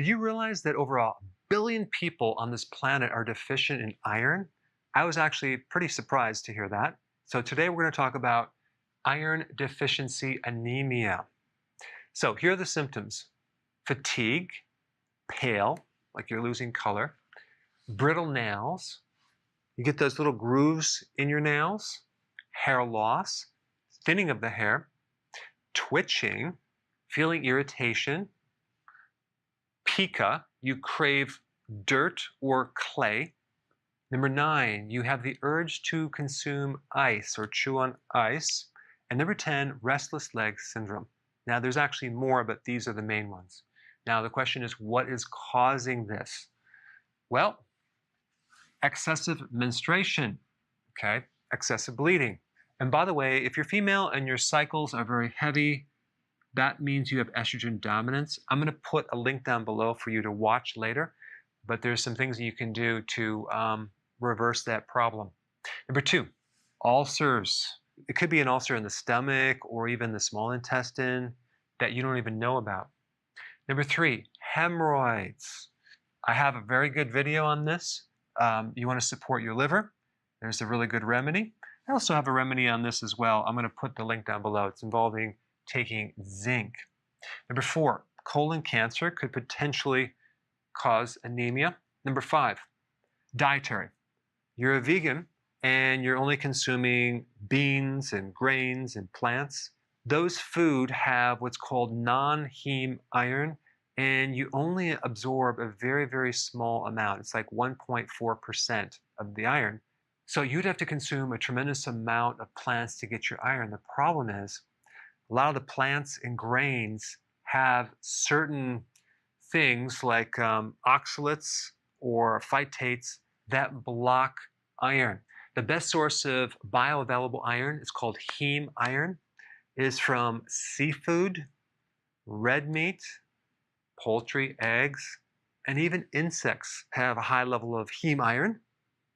Did you realize that over a billion people on this planet are deficient in iron? I was actually pretty surprised to hear that. So today we're going to talk about iron deficiency anemia. So here are the symptoms: fatigue, pale, like you're losing color, brittle nails, you get those little grooves in your nails, hair loss, thinning of the hair, twitching, feeling irritation, PICA, you crave dirt or clay. Number 9, you have the urge to consume ice or chew on ice. And number 10, restless leg syndrome. Now there's actually more, but these are the main ones. Now the question is, what is causing this? Well, excessive menstruation, okay? Excessive bleeding. And by the way, if you're female and your cycles are very heavy, that means you have estrogen dominance. I'm going to put a link down below for you to watch later, but there's some things that you can do to reverse that problem. Number 2, ulcers. It could be an ulcer in the stomach or even the small intestine that you don't even know about. Number 3, hemorrhoids. I have a very good video on this. You want to support your liver. There's a really good remedy. I also have a remedy on this as well. I'm going to put the link down below. It's involving taking zinc. Number 4, colon cancer could potentially cause anemia. Number 5, dietary. You're a vegan and you're only consuming beans and grains and plants. Those food have what's called non-heme iron, and you only absorb a very, very small amount. It's like 1.4% of the iron. So you'd have to consume a tremendous amount of plants to get your iron. The problem is, a lot of the plants and grains have certain things like oxalates or phytates that block iron. The best source of bioavailable iron is called heme iron. It is from seafood, red meat, poultry, eggs, and even insects have a high level of heme iron,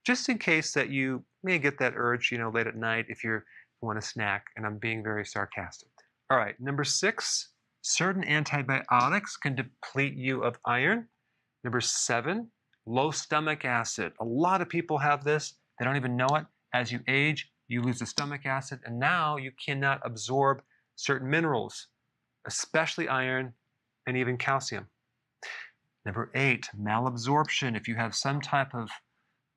just in case that you may get that urge, late at night if you want a snack, and I'm being very sarcastic. All right, number 6, certain antibiotics can deplete you of iron. Number 7, low stomach acid. A lot of people have this. They don't even know it. As you age, you lose the stomach acid, and now you cannot absorb certain minerals, especially iron and even calcium. Number 8, malabsorption. If you have some type of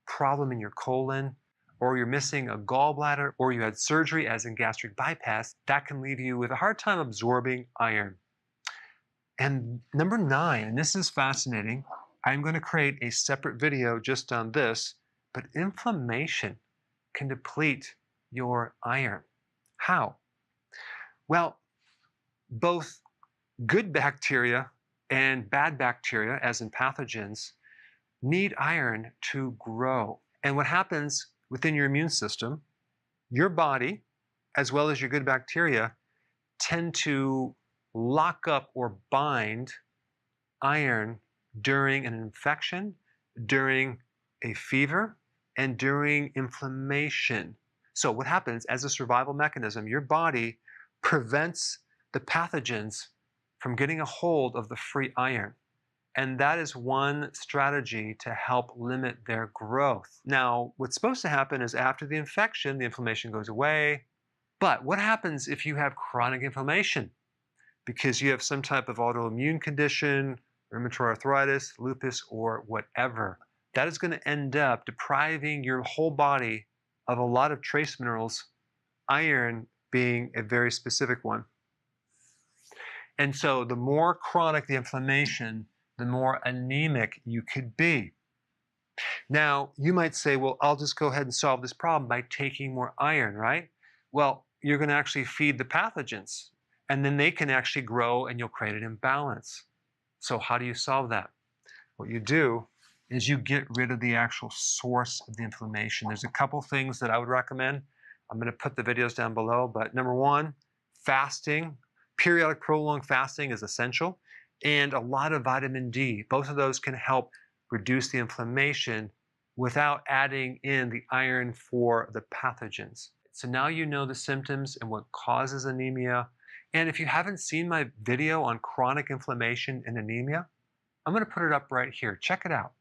problem in your colon, or you're missing a gallbladder, or you had surgery as in gastric bypass, that can leave you with a hard time absorbing iron. And number 9, and this is fascinating, I'm going to create a separate video just on this, but inflammation can deplete your iron. How? Well, both good bacteria and bad bacteria, as in pathogens, need iron to grow. And what happens within your immune system, your body, as well as your good bacteria, tend to lock up or bind iron during an infection, during a fever, and during inflammation. So what happens as a survival mechanism, your body prevents the pathogens from getting a hold of the free iron. And that is one strategy to help limit their growth. Now, what's supposed to happen is after the infection, the inflammation goes away. But what happens if you have chronic inflammation? Because you have some type of autoimmune condition, rheumatoid arthritis, lupus, or whatever. That is going to end up depriving your whole body of a lot of trace minerals, iron being a very specific one. And so the more chronic the inflammation, the more anemic you could be. Now, you might say, well, I'll just go ahead and solve this problem by taking more iron, right? Well, you're going to actually feed the pathogens, and then they can actually grow and you'll create an imbalance. So how do you solve that? What you do is you get rid of the actual source of the inflammation. There's a couple things that I would recommend. I'm going to put the videos down below, but number 1, fasting. Periodic prolonged fasting is essential, and a lot of vitamin D. Both of those can help reduce the inflammation without adding in the iron for the pathogens. So now you know the symptoms and what causes anemia. And if you haven't seen my video on chronic inflammation and anemia, I'm going to put it up right here. Check it out.